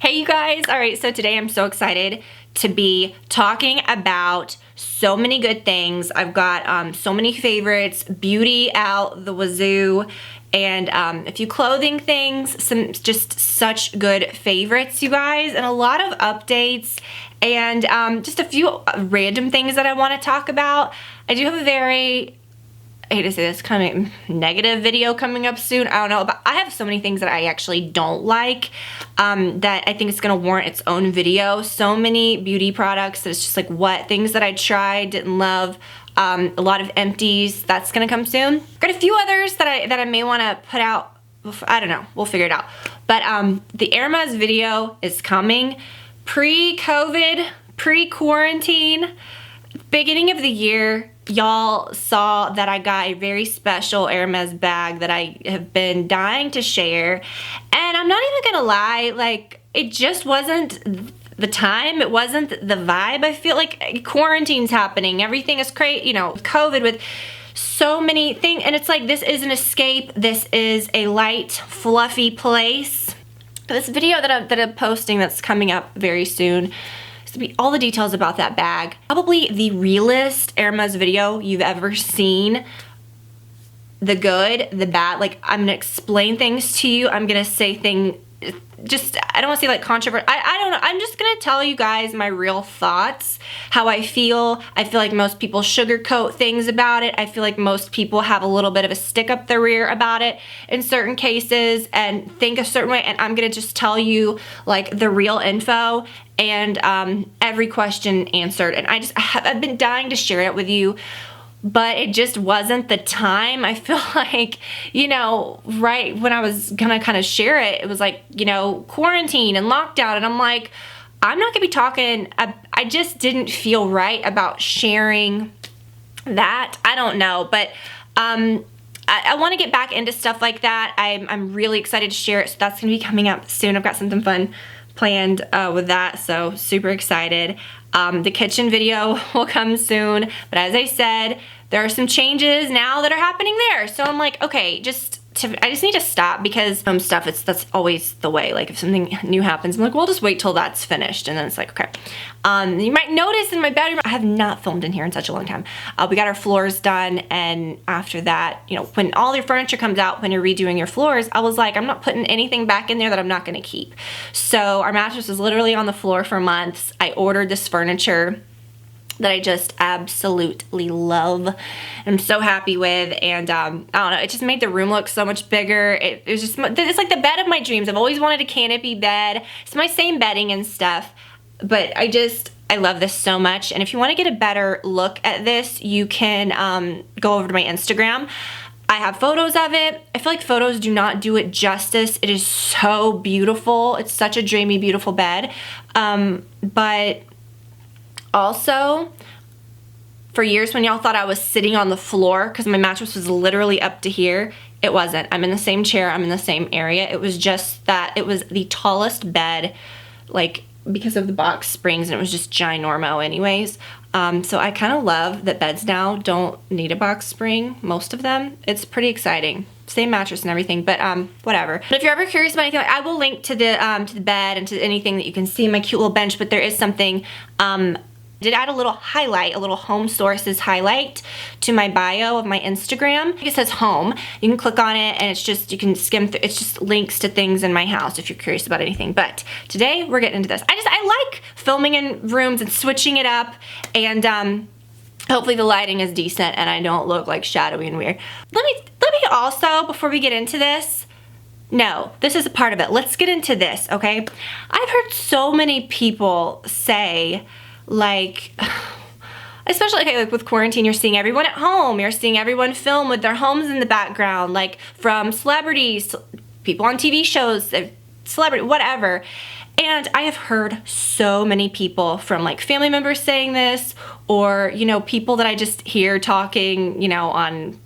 Hey you guys, all right, so today I'm so excited to be talking about so many good things. I've got so many favorites, beauty out the wazoo, and a few clothing things, some just such good favorites, you guys, and a lot of updates, and just a few random things that I want to talk about. I do have a very, I hate to say this, kind of negative video coming up soon. I don't know, but I have so many things that I actually don't like that I think it's gonna warrant its own video. So many beauty products that it's just like, what? Things that I tried, didn't love. A lot of empties. That's gonna come soon. Got a few others that I may want to put out. I don't know. We'll figure it out. But the Hermes video is coming. Pre-COVID, pre-quarantine, beginning of the year. Y'all saw that I got a very special Hermes bag that I have been dying to share. And I'm not even gonna lie, like, it just wasn't the time. It wasn't the vibe. I feel like quarantine's happening. Everything is crazy, you know, COVID with so many things. And it's like, this is an escape. This is a light, fluffy place. This video that I'm posting that's coming up very soon, be all the details about that bag. Probably the realest Hermes video you've ever seen. The good, the bad. Like, I'm gonna explain things to you. I'm gonna say things, just, I don't wanna say like controversial. I don't know. I'm just gonna tell you guys my real thoughts, how I feel. I feel like most people sugarcoat things about it. I feel like most people have a little bit of a stick up the rear about it in certain cases and think a certain way, and I'm gonna just tell you like the real info and every question answered. And I've been dying to share it with you, but it just wasn't the time. I feel like, you know, right when I was gonna kind of share it, it was like, you know, quarantine and lockdown, and I'm like, I'm not gonna be talking, I just didn't feel right about sharing that. I don't know, but I want to get back into stuff like that. I'm really excited to share it, so that's gonna be coming up soon. I've got something fun planned with that, so super excited. The kitchen video will come soon, but as I said, there are some changes now that are happening there. So I'm like, okay, I just need to stop, because stuff, that's always the way. Like, if something new happens, I'm like, we'll just wait till that's finished, and then it's like, okay. You might notice in my bedroom, I have not filmed in here in such a long time. We got our floors done, and after that, you know, when all your furniture comes out, when you're redoing your floors, I was like, I'm not putting anything back in there that I'm not gonna keep. So our mattress was literally on the floor for months. I ordered this furniture that I just absolutely love. I'm so happy with, and I don't know, it just made the room look so much bigger. It was just, it's like the bed of my dreams. I've always wanted a canopy bed. It's my same bedding and stuff, but I love this so much. And if you want to get a better look at this, you can go over to my Instagram. I have photos of it. I feel like photos do not do it justice. It is so beautiful. It's such a dreamy, beautiful bed. But also, for years when y'all thought I was sitting on the floor because my mattress was literally up to here, it wasn't. I'm in the same chair, I'm in the same area. It was just that it was the tallest bed, like, because of the box springs, and it was just ginormo anyways. So I kind of love that beds now don't need a box spring, most of them. It's pretty exciting. Same mattress and everything, but whatever. But if you're ever curious about anything, I will link to the bed and to anything that you can see, my cute little bench, but there is something, did add a little highlight, a little home sources highlight to my bio of my Instagram. It says home. You can click on it, and it's just, you can skim through, it's just links to things in my house if you're curious about anything. But today we're getting into this. I like filming in rooms and switching it up, and hopefully the lighting is decent and I don't look like shadowy and weird. Let me also, before we get into this, no, this is a part of it. Let's get into this, okay? I've heard so many people say, like, especially, okay, like with quarantine, you're seeing everyone at home, you're seeing everyone film with their homes in the background, like from celebrities, people on TV shows, celebrity, whatever. And I have heard so many people, from like family members saying this, or, you know, people that I just hear talking, you know, on,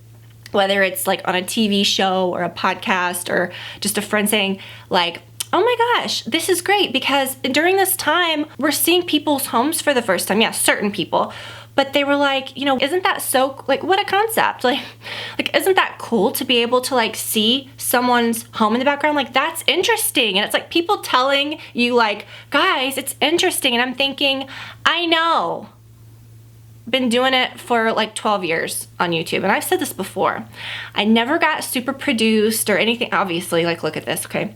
whether it's like on a TV show or a podcast, or just a friend saying like, oh my gosh, this is great, because during this time, we're seeing people's homes for the first time. Yeah, certain people, but they were like, you know, isn't that so, like, what a concept. Like isn't that cool to be able to like see someone's home in the background? Like, that's interesting. And it's like people telling you like, guys, it's interesting. And I'm thinking, I know. Been doing it for like 12 years on YouTube, and I've said this before. I never got super produced or anything. Obviously, like, look at this, okay?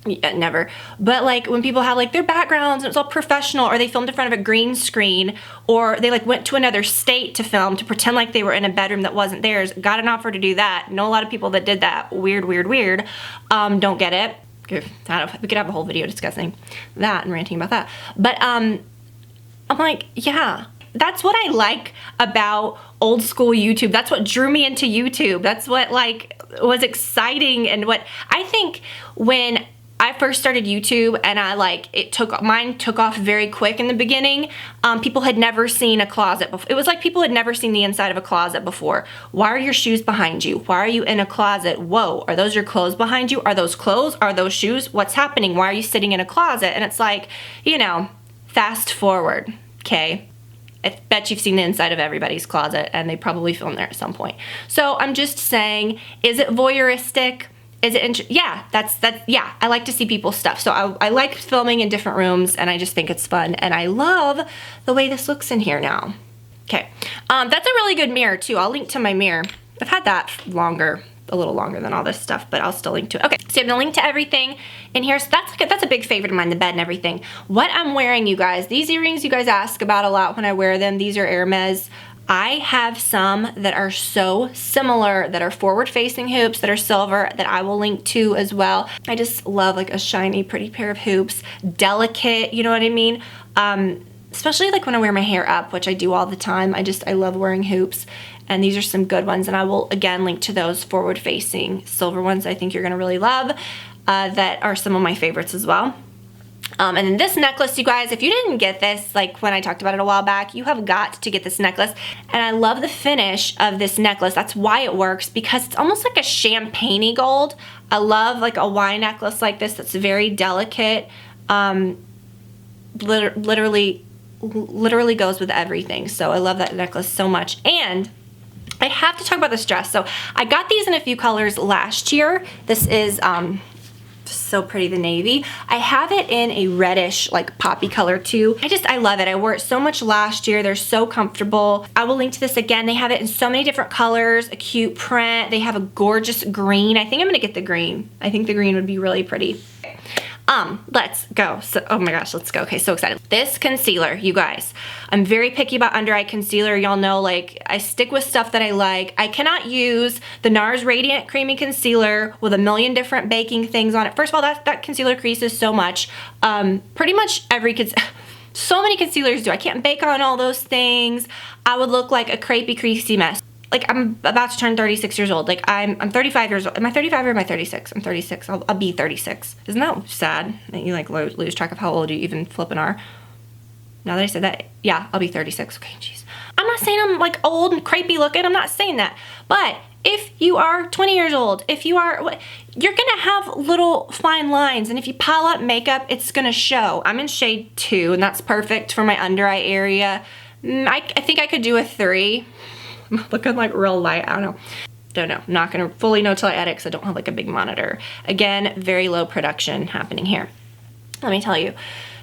Yeah, never. But like when people have like their backgrounds and it's all professional, or they filmed in front of a green screen, or they like went to another state to film to pretend like they were in a bedroom that wasn't theirs, got an offer to do that. Know a lot of people that did that. Weird. Don't get it. We could have a whole video discussing that and ranting about that. But I'm like, yeah. That's what I like about old school YouTube. That's what drew me into YouTube. That's what like was exciting, and what I think when I first started YouTube and mine took off very quick in the beginning. People had never seen a closet before. It was like people had never seen the inside of a closet before. Why are your shoes behind you? Why are you in a closet? Whoa, are those your clothes behind you? Are those clothes? Are those shoes? What's happening? Why are you sitting in a closet? And it's like, you know, fast forward, okay? I bet you've seen the inside of everybody's closet, and they probably filmed there at some point. So I'm just saying, is it voyeuristic? Is it yeah, yeah, I like to see people's stuff. So I like filming in different rooms, and I just think it's fun, and I love the way this looks in here now. Okay, that's a really good mirror too. I'll link to my mirror. I've had that a little longer than all this stuff, but I'll still link to it. Okay, so I'm gonna link to everything in here. So that's a big favorite of mine, the bed and everything. What I'm wearing, you guys, these earrings you guys ask about a lot when I wear them. These are Hermes. I have some that are so similar, that are forward-facing hoops, that are silver, that I will link to as well. I just love like a shiny, pretty pair of hoops. Delicate, you know what I mean? Especially like when I wear my hair up, which I do all the time. I love wearing hoops. And these are some good ones, and I will again link to those forward-facing silver ones I think you're gonna really love, that are some of my favorites as well. And then this necklace, you guys, if you didn't get this, like when I talked about it a while back, you have got to get this necklace. And I love the finish of this necklace. That's why it works, because it's almost like a champagne-y gold. I love like a wine necklace like this that's very delicate. Literally goes with everything. So I love that necklace so much. And I have to talk about this dress. So I got these in a few colors last year. This is so pretty, the navy. I have it in a reddish like poppy color too. I love it. I wore it so much last year. They're so comfortable. I will link to this again. They have it in so many different colors, a cute print. They have a gorgeous green. I think I'm gonna get the green. I think the green would be really pretty. Let's go. So, oh my gosh, let's go. Okay, so excited. This concealer, you guys, I'm very picky about under eye concealer. Y'all know, like, I stick with stuff that I like. I cannot use the NARS Radiant Creamy Concealer with a million different baking things on it. First of all, that concealer creases so much. Pretty much so many concealers do. I can't bake on all those things. I would look like a crepey, creasy mess. Like, I'm about to turn 36 years old. Like, I'm 35 years old. Am I 35 or am I 36? I'm 36. I'll be 36. Isn't that sad that you, like, lose track of how old you even flipping are? Now that I said that, yeah, I'll be 36. Okay, jeez. I'm not saying I'm, like, old and crepey looking. I'm not saying that. But if you are 20 years old, you're gonna have little fine lines. And if you pile up makeup, it's gonna show. I'm in shade 2, and that's perfect for my under eye area. I think I could do a 3. I'm looking like real light. I don't know. I'm not gonna fully know till I edit, because I don't have like a big monitor. Again, very low production happening here. Let me tell you,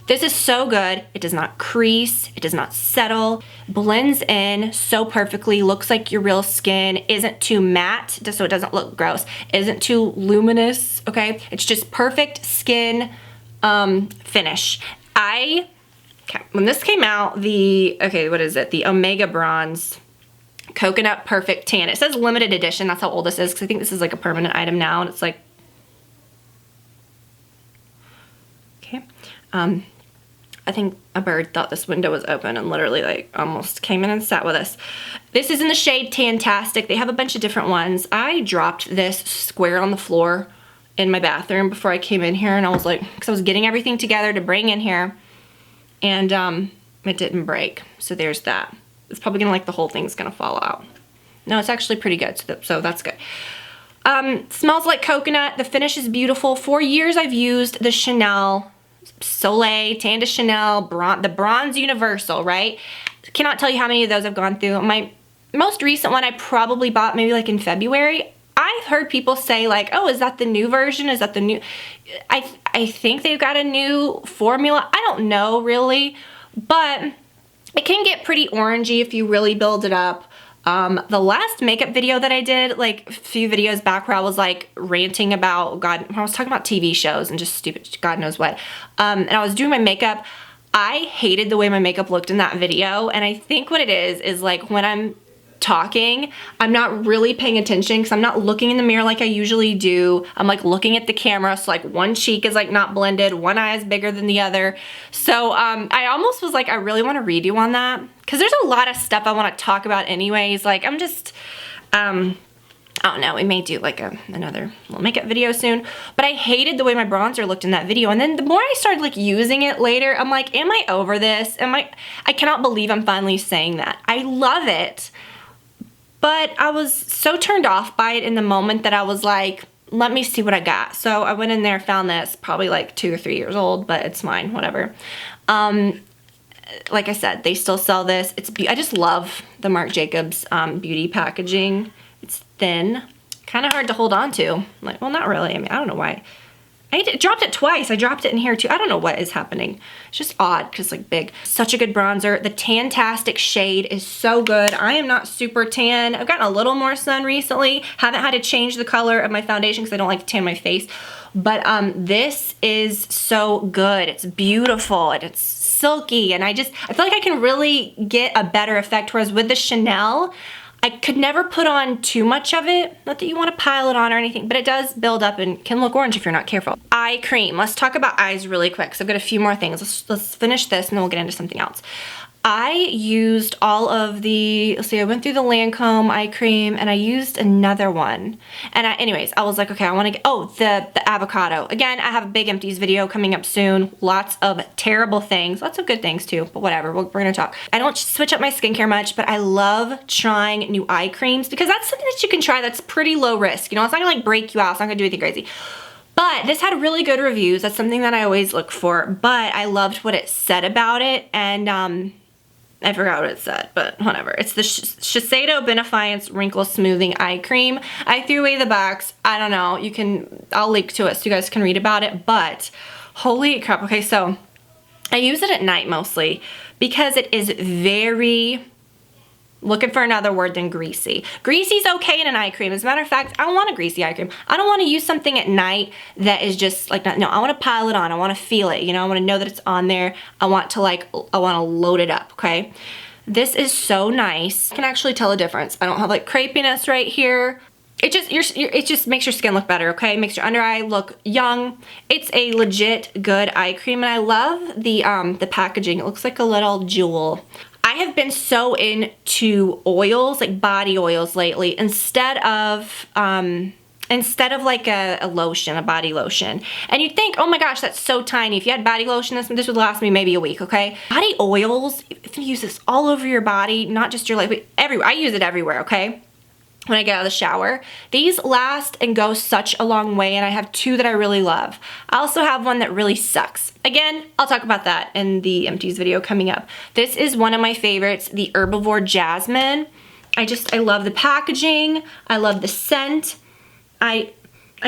this is so good. It does not crease, it does not settle, blends in so perfectly, looks like your real skin, isn't too matte, just so it doesn't look gross, isn't too luminous, okay? It's just perfect skin finish. When this came out, the Omega Bronze Coconut Perfect Tan. It says limited edition. That's how old this is, because I think this is like a permanent item now, and it's like, okay. I think a bird thought this window was open and literally like almost came in and sat with us. This is in the shade Tantastic. They have a bunch of different ones. I dropped this square on the floor in my bathroom before I came in here, and I was like, because I was getting everything together to bring in here, and it didn't break. So there's that. It's probably gonna, like, the whole thing's gonna fall out. No, it's actually pretty good, so that's good. Smells like coconut. The finish is beautiful. For years I've used the Chanel Soleil, Tan de Chanel, the Bronze Universal, right? Cannot tell you how many of those I've gone through. My most recent one I probably bought maybe like in February. I've heard people say like, oh, is that the new version? Is that the new? I think they've got a new formula. I don't know really, but it can get pretty orangey if you really build it up. The last makeup video that I did, like a few videos back where I was like ranting about, God, I was talking about TV shows and just stupid, God knows what. And I was doing my makeup. I hated the way my makeup looked in that video. And I think what it is like when I'm talking, I'm not really paying attention because I'm not looking in the mirror like I usually do. I'm like looking at the camera, so like one cheek is like not blended, one eye is bigger than the other. So I almost was like, I really want to redo on that because there's a lot of stuff I want to talk about anyways. Like I'm just, I don't know, we may do like another little makeup video soon, but I hated the way my bronzer looked in that video. And then the more I started like using it later, I'm like, am I over this? I cannot believe I'm finally saying that. I love it. But I was so turned off by it in the moment that I was like, let me see what I got. So I went in there, found this, probably like 2 or 3 years old, but it's mine, whatever. Like I said, they still sell this. I just love the Marc Jacobs beauty packaging. It's thin, kind of hard to hold on to. Like, well, not really. I mean, I don't know why. I dropped it twice. I dropped it in here too. I don't know what is happening. It's just odd because it's like big. Such a good bronzer. The Tantastic shade is so good. I am not super tan. I've gotten a little more sun recently. Haven't had to change the color of my foundation because I don't like to tan my face. But this is so good. It's beautiful and it's silky. And I feel like I can really get a better effect. Whereas with the Chanel, I could never put on too much of it. Not that you want to pile it on or anything, but it does build up and can look orange if you're not careful. Eye cream. Let's talk about eyes really quick because I've got a few more things. Let's finish this and then we'll get into something else. I used all of the, let's see, I went through the Lancome eye cream and I used another one. And anyways, I was like, okay, I want to get, the avocado. Again, I have a big empties video coming up soon. Lots of terrible things, lots of good things too, but whatever, we're gonna talk. I don't switch up my skincare much, but I love trying new eye creams because that's something that you can try that's pretty low risk. You know, it's not gonna like break you out, it's not gonna do anything crazy. But this had really good reviews. That's something that I always look for, but I loved what it said about it. And I forgot what it said, but whatever. It's the Shiseido Benefice Wrinkle Smoothing Eye Cream. I threw away the box. I don't know. I'll link to it so you guys can read about it, but holy crap. Okay, so I use it at night mostly because it is very, looking for another word than greasy. Greasy's okay in an eye cream. As a matter of fact, I don't want a greasy eye cream. I don't want to use something at night that is just like, no, I want to pile it on. I want to feel it, you know, I want to know that it's on there. I want to load it up, okay? This is so nice. I can actually tell a difference. I don't have like crepiness right here. It just makes your skin look better, okay? Makes your under eye look young. It's a legit good eye cream and I love the packaging. It looks like a little jewel. I have been so into oils, like body oils lately, instead of like a lotion, a body lotion. And you'd think, oh my gosh, that's so tiny. If you had body lotion, this would last me maybe a week, okay? Body oils, if you use this all over your body, not just your leg, but everywhere. I use it everywhere, okay? When I get out of the shower. These last and go such a long way, and I have 2 that I really love. I also have one that really sucks. Again, I'll talk about that in the empties video coming up. This is one of my favorites, the Herbivore Jasmine. I love the packaging. I love the scent. I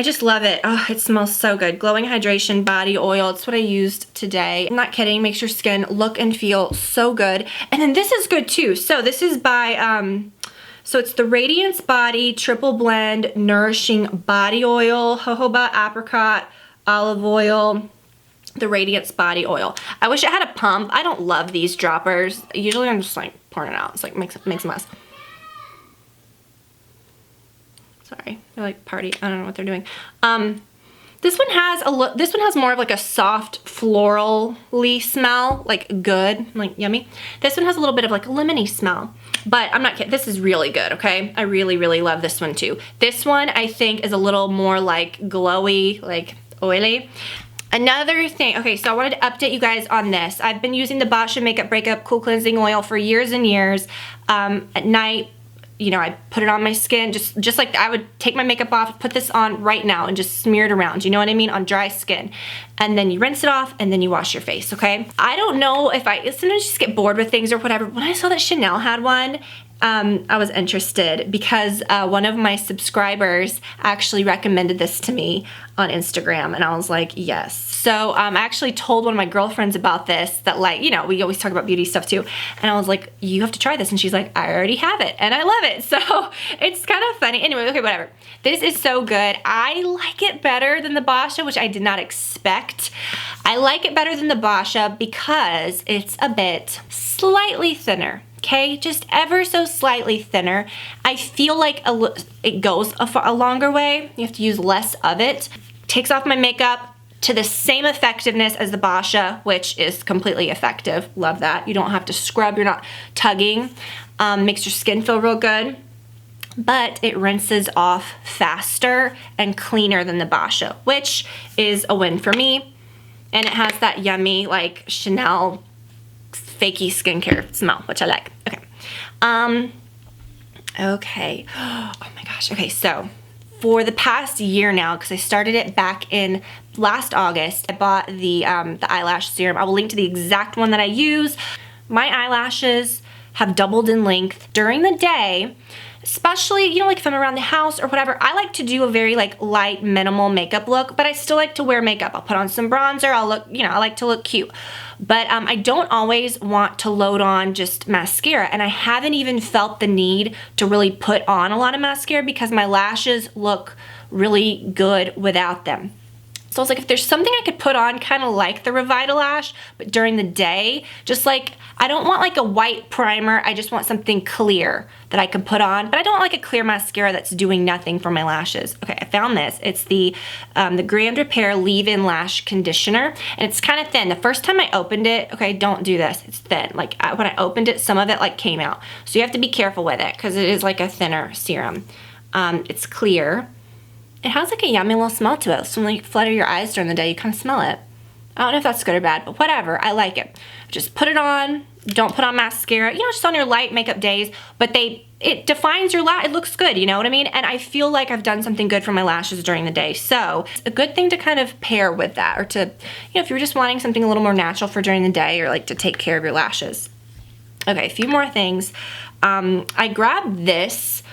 just love it. Oh, it smells so good. Glowing Hydration Body Oil. It's what I used today. I'm not kidding. Makes your skin look and feel so good. And then this is good too. So this is by, so it's the Radiance Body Triple Blend Nourishing Body Oil, jojoba, apricot, olive oil, the Radiance Body Oil. I wish it had a pump. I don't love these droppers. Usually I'm just like pouring it out. It's like makes a mess. Sorry, they're like party. I don't know what they're doing. This one has more of like a soft florally smell, like good, like yummy. This one has a little bit of like a lemony smell, but I'm not kidding. This is really good, okay? I really, really love this one too. This one I think is a little more like glowy, like oily. Another thing, okay, so I wanted to update you guys on this. I've been using the Boscia Makeup Breakup Cool Cleansing Oil for years and years. At night, you know, I put it on my skin, just like I would take my makeup off, put this on right now and just smear it around, you know what I mean, on dry skin. And then you rinse it off and then you wash your face, okay? I don't know if sometimes you just get bored with things or whatever. When I saw that Chanel had one, I was interested because one of my subscribers actually recommended this to me on Instagram, and I was like, yes. So I actually told one of my girlfriends about this, that like, you know, we always talk about beauty stuff too, and I was like, you have to try this, and she's like, I already have it, and I love it. So it's kind of funny. Anyway, okay, whatever. This is so good. I like it better than the Basha, which I did not expect. I like it better than the Basha because it's a bit slightly thinner. Okay, just ever so slightly thinner. I feel like it goes a longer way. You have to use less of it. Takes off my makeup to the same effectiveness as the Basha, which is completely effective. Love that. You don't have to scrub, you're not tugging. Makes your skin feel real good. But it rinses off faster and cleaner than the Basha, which is a win for me. And it has that yummy, like, Chanel fakey skincare smell, which I like. Okay. Okay. Oh my gosh. Okay, so for the past year now, because I started it back in last August, I bought the Eyelash Serum. I will link to the exact one that I use. My eyelashes have doubled in length during the day, especially, you know, like if I'm around the house or whatever. I like to do a very like light, minimal makeup look, but I still like to wear makeup. I'll put on some bronzer, I'll look, you know, I like to look cute. But I don't always want to load on just mascara, and I haven't even felt the need to really put on a lot of mascara because my lashes look really good without them. So I was like, if there's something I could put on kind of like the Revitalash, but during the day, just like, I don't want like a white primer, I just want something clear that I can put on, but I don't want like a clear mascara that's doing nothing for my lashes. Okay, I found this. It's the Grand Repair Leave-In Lash Conditioner, and it's kind of thin. The first time I opened it, okay, don't do this, it's thin. Like when I opened it, some of it like came out. So you have to be careful with it because it is like a thinner serum. It's clear. It has like a yummy little smell to it. So when you flutter your eyes during the day, you kind of smell it. I don't know if that's good or bad, but whatever, I like it. Just put it on, don't put on mascara, you know, just on your light makeup days, but it defines your lash, it looks good, you know what I mean? And I feel like I've done something good for my lashes during the day. So it's a good thing to kind of pair with that, or to, you know, if you're just wanting something a little more natural for during the day, or like to take care of your lashes. Okay, a few more things. I grabbed this,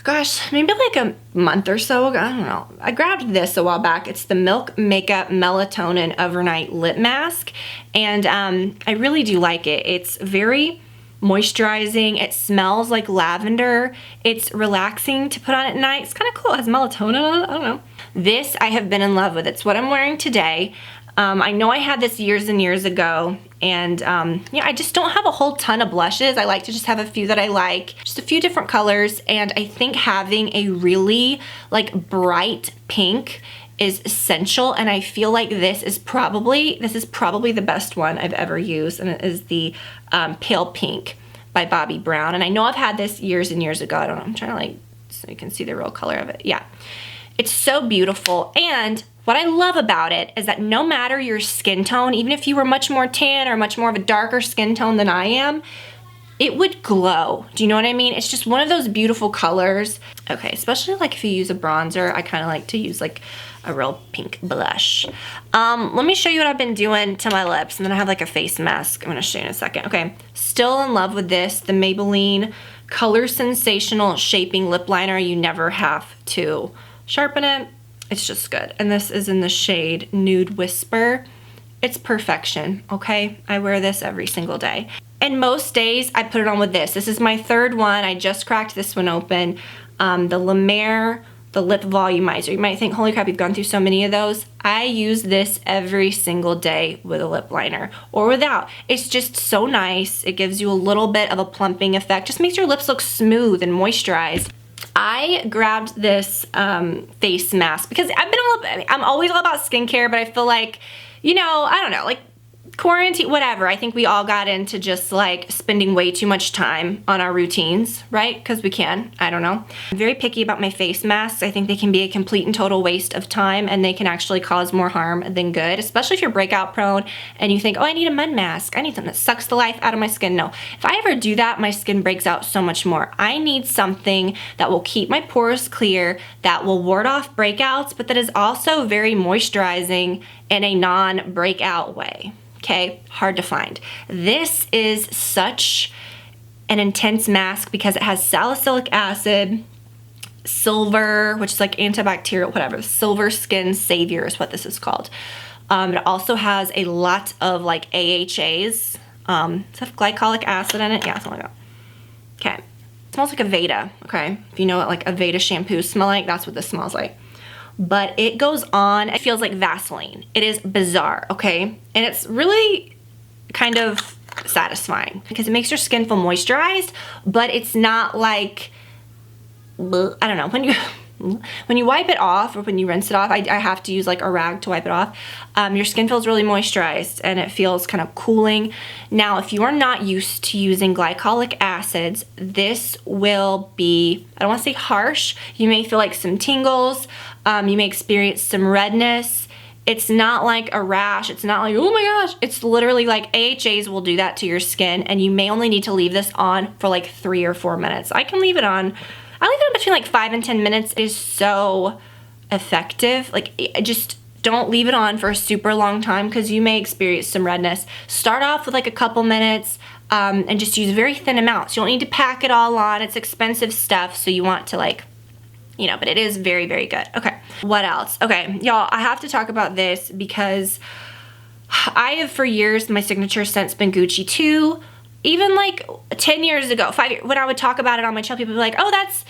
gosh, maybe like a month or so ago, I don't know. I grabbed this a while back. It's the Milk Makeup Melatonin Overnight Lip Mask, and I really do like it. It's very moisturizing. It smells like lavender. It's relaxing to put on at night. It's kind of cool. It has melatonin on it. I don't know. This I have been in love with. It's what I'm wearing today. I know I had this years and years ago, and yeah, I just don't have a whole ton of blushes. I like to just have a few that I like, just a few different colors, and I think having a really like bright pink is essential, and I feel like this is probably the best one I've ever used, and it is the Pale Pink by Bobbi Brown. And I know I've had this years and years ago. I don't know, I'm trying to like, so you can see the real color of it. Yeah, it's so beautiful. And what I love about it is that no matter your skin tone, even if you were much more tan or much more of a darker skin tone than I am, it would glow. Do you know what I mean? It's just one of those beautiful colors. Okay, especially like if you use a bronzer, I kind of like to use like a real pink blush. Let me show you what I've been doing to my lips, and then I have like a face mask I'm gonna show you in a second. Okay, still in love with this, the Maybelline Color Sensational Shaping Lip Liner. You never have to sharpen it. It's just good. And this is in the shade Nude Whisper. It's perfection, okay? I wear this every single day. And most days I put it on with this. This is my third one. I just cracked this one open. The Lemare the Lip Volumizer. You might think, holy crap, you've gone through so many of those. I use this every single day with a lip liner or without. It's just so nice. It gives you a little bit of a plumping effect. Just makes your lips look smooth and moisturized. I grabbed this face mask because I'm always all about skincare, but I feel like, you know, I don't know, like quarantine, whatever. I think we all got into just like spending way too much time on our routines, right? Because we can, I don't know. I'm very picky about my face masks. I think they can be a complete and total waste of time, and they can actually cause more harm than good, especially if you're breakout prone and you think, oh, I need a mud mask. I need something that sucks the life out of my skin. No, if I ever do that, my skin breaks out so much more. I need something that will keep my pores clear, that will ward off breakouts, but that is also very moisturizing in a non-breakout way. Okay, hard to find. This is such an intense mask because it has salicylic acid, silver, which is like antibacterial, whatever. Silver Skin Savior is what this is called. It also has a lot of like AHAs. Does it have glycolic acid in it? Yeah, something like that. Okay, it smells like Aveda. Okay, if you know what like Aveda shampoos smell like, that's what this smells like. But it goes on, it feels like Vaseline. It is bizarre, okay? And it's really kind of satisfying because it makes your skin feel moisturized, but it's not like, I don't know, when you wipe it off or when you rinse it off, I have to use like a rag to wipe it off. Your skin feels really moisturized and it feels kind of cooling. Now, if you are not used to using glycolic acids, this will be, I don't want to say harsh. You may feel like some tingles. You may experience some redness. It's not like a rash. It's not like, oh my gosh. It's literally like AHAs will do that to your skin, and you may only need to leave this on for like 3 or 4 minutes. I can leave it on. I leave it on between like 5 and 10 minutes. It is so effective. Like, just don't leave it on for a super long time because you may experience some redness. Start off with like a couple minutes and just use very thin amounts. You don't need to pack it all on. It's expensive stuff, so you want to like, you know, but it is very, very good. Okay, what else? Okay, y'all, I have to talk about this because I have for years, my signature scent's been Gucci too. Even like 10 years ago, 5 years, when I would talk about it on my channel, people would be like, oh, that's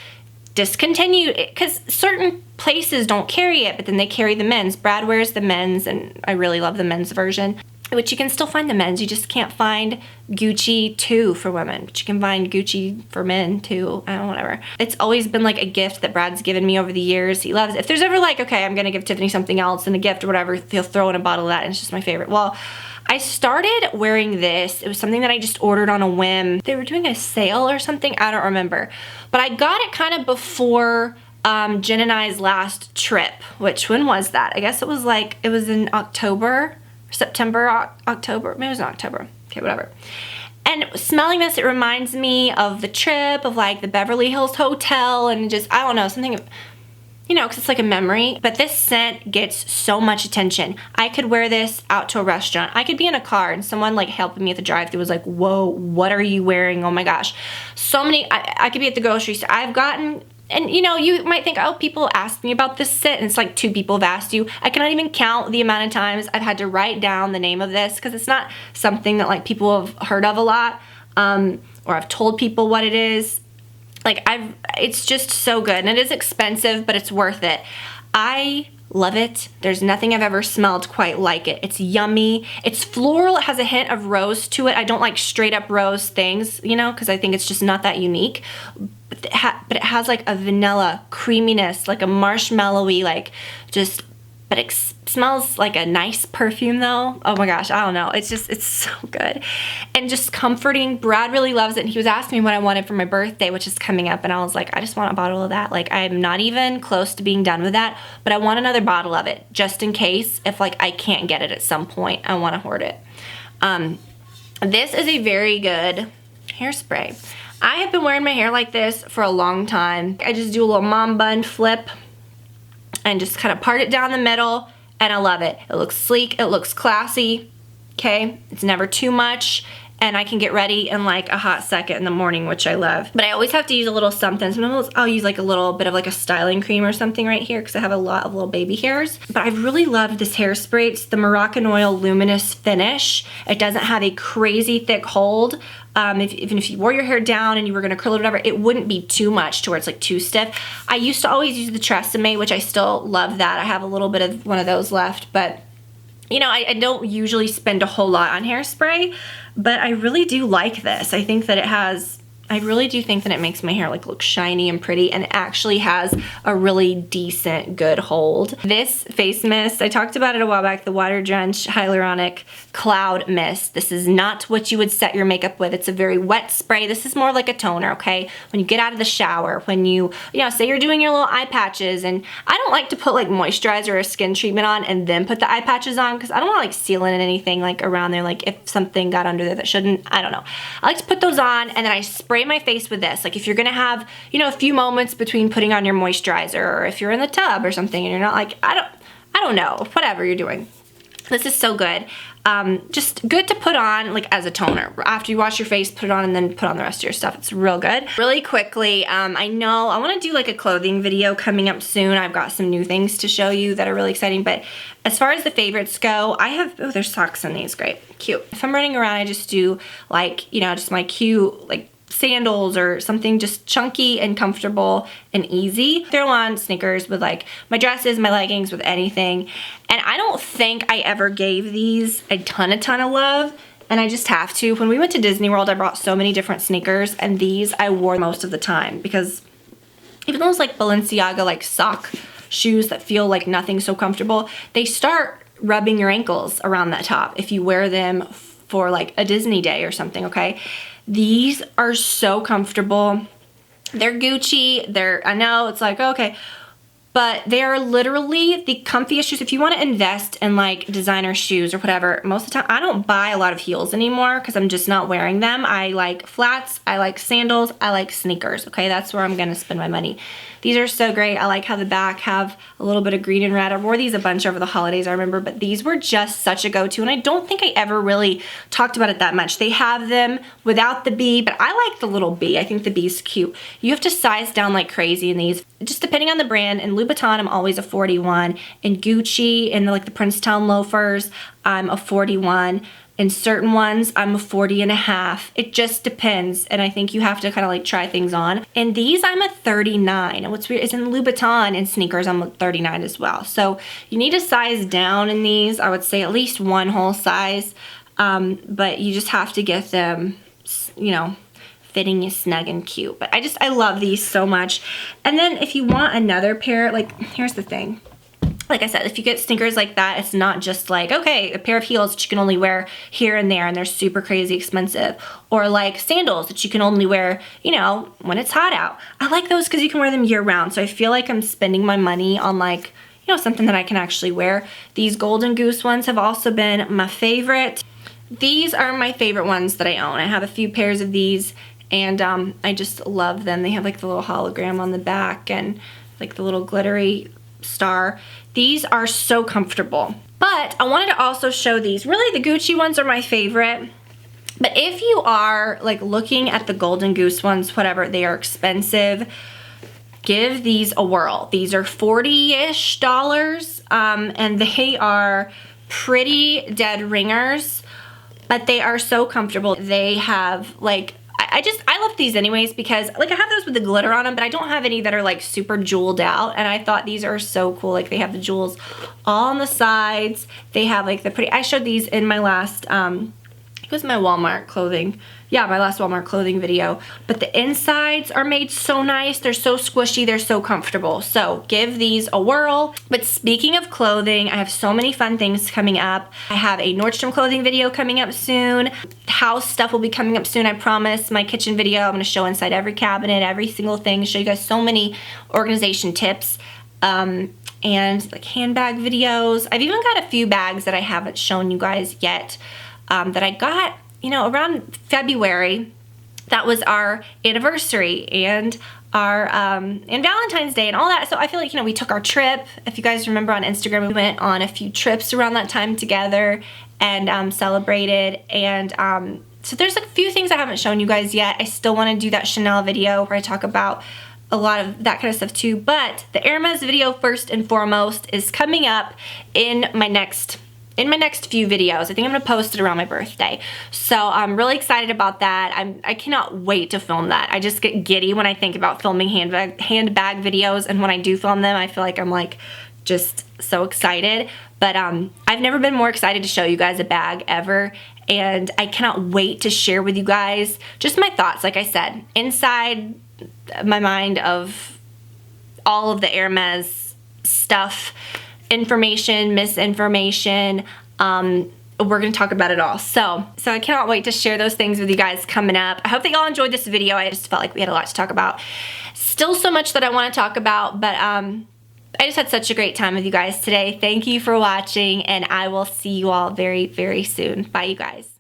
discontinued, because certain places don't carry it, but then they carry the men's. Brad wears the men's, and I really love the men's version, which you can still find the men's. You just can't find Gucci 2 for women, but you can find Gucci for men too. I don't know, whatever. It's always been like a gift that Brad's given me over the years. He loves it. If there's ever like, okay, I'm gonna give Tiffany something else in a gift or whatever, he'll throw in a bottle of that, and it's just my favorite. Well, I started wearing this. It was something that I just ordered on a whim. They were doing a sale or something, I don't remember. But I got it kind of before Jen and I's last trip, which, when was that? I guess it was like, it was in October, September, October, maybe it was in October, okay, whatever. And smelling this, it reminds me of the trip, of like the Beverly Hills Hotel, and just, I don't know, something, you know, because it's like a memory. But this scent gets so much attention. I could wear this out to a restaurant. I could be in a car and someone like helping me at the drive-thru was like, whoa, what are you wearing? Oh my gosh. So many, I could be at the grocery store. I've gotten, and you know, you might think, oh, people ask me about this scent, and it's like 2 people have asked you. I cannot even count the amount of times I've had to write down the name of this because it's not something that like people have heard of a lot, or I've told people what it is. Like, it's just so good, and it is expensive, but it's worth it. I love it. There's nothing I've ever smelled quite like it. It's yummy. It's floral. It has a hint of rose to it. I don't like straight up rose things, you know, because I think it's just not that unique. But it has like a vanilla creaminess, like a marshmallowy, like just, but it smells like a nice perfume though. Oh my gosh, I don't know. It's just, it's so good. And just comforting. Brad really loves it. And he was asking me what I wanted for my birthday, which is coming up. And I was like, I just want a bottle of that. Like, I'm not even close to being done with that, but I want another bottle of it just in case if like I can't get it at some point, I want to hoard it. This is a very good hairspray. I have been wearing my hair like this for a long time. I just do a little mom bun flip and just kind of part it down the middle, and I love it. It looks sleek, it looks classy, okay? It's never too much, and I can get ready in like a hot second in the morning, which I love. But I always have to use a little something. Sometimes I'll use like a little bit of like a styling cream or something right here because I have a lot of little baby hairs. But I really love this hairspray. It's the Moroccan Oil Luminous Finish. It doesn't have a crazy thick hold. Even if you wore your hair down and you were gonna curl it or whatever, it wouldn't be too much to where it's like too stiff. I used to always use the Tresemme, which I still love that. I have a little bit of one of those left, but you know, I don't usually spend a whole lot on hairspray, but I really do like this. I think that it has I really do think that it makes my hair like look shiny and pretty, and it actually has a really decent, good hold. This face mist, I talked about it a while back, the Water Drenched Hyaluronic Cloud Mist. This is not what you would set your makeup with. It's a very wet spray. This is more like a toner, okay? When you get out of the shower, when you know, say you're doing your little eye patches, and I don't like to put like moisturizer or skin treatment on and then put the eye patches on, because I don't want to like seal in anything like around there, like if something got under there that shouldn't, I don't know. I like to put those on, and then I spray my face with this. Like if you're gonna have, you know, a few moments between putting on your moisturizer, or if you're in the tub or something and you're not like, I don't know, whatever you're doing. This is so good. Just good to put on like as a toner. After you wash your face, put it on and then put on the rest of your stuff. It's real good. Really quickly, I know I want to do like a clothing video coming up soon. I've got some new things to show you that are really exciting, but as far as the favorites go, I have, oh, there's socks in these, great, cute. If I'm running around, I just do like, you know, just my cute like sandals or something just chunky and comfortable and easy. Throw on sneakers with like my dresses, my leggings, with anything. And I don't think I ever gave these a ton of love, and I just have to. When we went to Disney World, I brought so many different sneakers, and these I wore most of the time, because even those like Balenciaga like sock shoes that feel like nothing so comfortable, they start rubbing your ankles around that top if you wear them for like a Disney day or something, okay? These are so comfortable. They're Gucci. I know it's like, okay, but they are literally the comfiest shoes. If you want to invest in like designer shoes or whatever, most of the time, I don't buy a lot of heels anymore because I'm just not wearing them. I like flats, I like sandals, I like sneakers, okay? That's where I'm gonna spend my money. These are so great. I like how the back have a little bit of green and red. I wore these a bunch over the holidays, I remember, but these were just such a go-to, and I don't think I ever really talked about it that much. They have them without the bee, but I like the little bee. I think the bee's cute. You have to size down like crazy in these, just depending on the brand. In Louboutin, I'm always a 41. In Gucci, in like the Princetown loafers, I'm a 41. In certain ones, I'm a 40.5. It just depends, and I think you have to kind of like try things on. And these, I'm a 39. And what's weird is in Louboutin and sneakers, I'm a 39 as well. So you need to size down in these. I would say at least one whole size, but you just have to get them, you know, fitting you snug and cute. But I love these so much. And then if you want another pair, like here's the thing. Like I said, if you get sneakers like that, it's not just like, okay, a pair of heels that you can only wear here and there and they're super crazy expensive. Or like sandals that you can only wear, you know, when it's hot out. I like those because you can wear them year round. So I feel like I'm spending my money on like, you know, something that I can actually wear. These Golden Goose ones have also been my favorite. These are my favorite ones that I own. I have a few pairs of these, and I just love them. They have like the little hologram on the back and like the little glittery star. These are so comfortable. But I wanted to also show these. Really, the Gucci ones are my favorite. But if you are like looking at the Golden Goose ones, whatever, they are expensive, give these a whirl. These are $40-ish, and they are pretty dead ringers, but they are so comfortable. They have like, I love these anyways because like I have those with the glitter on them, but I don't have any that are like super jeweled out, and I thought these are so cool. Like they have the jewels all on the sides. They have like the pretty, I showed these in my last, it was my Walmart clothing. Yeah, my last Walmart clothing video. But the insides are made so nice. They're so squishy. They're so comfortable. So give these a whirl. But speaking of clothing, I have so many fun things coming up. I have a Nordstrom clothing video coming up soon. House stuff will be coming up soon, I promise. My kitchen video, I'm going to show inside every cabinet, every single thing. Show you guys so many organization tips. And like handbag videos. I've even got a few bags that I haven't shown you guys yet. That I got, you know, around February. That was our anniversary and our and Valentine's Day and all that. So I feel like, you know, we took our trip. If you guys remember on Instagram, we went on a few trips around that time together and celebrated. And so there's a few things I haven't shown you guys yet. I still want to do that Chanel video where I talk about a lot of that kind of stuff too. But the Hermes video, first and foremost, is coming up in my next few videos. I think I'm gonna post it around my birthday. So I'm really excited about that. I cannot wait to film that. I just get giddy when I think about filming handbag videos, and when I do film them, I feel like I'm like just so excited. But I've never been more excited to show you guys a bag ever. and I cannot wait to share with you guys just my thoughts, like I said, inside my mind of all of the Hermes stuff, information, misinformation. We're gonna talk about it all. So I cannot wait to share those things with you guys coming up. I hope that y'all enjoyed this video. I just felt like we had a lot to talk about. Still so much that I want to talk about, but I just had such a great time with you guys today. Thank you for watching, and I will see you all very, very soon. Bye, you guys.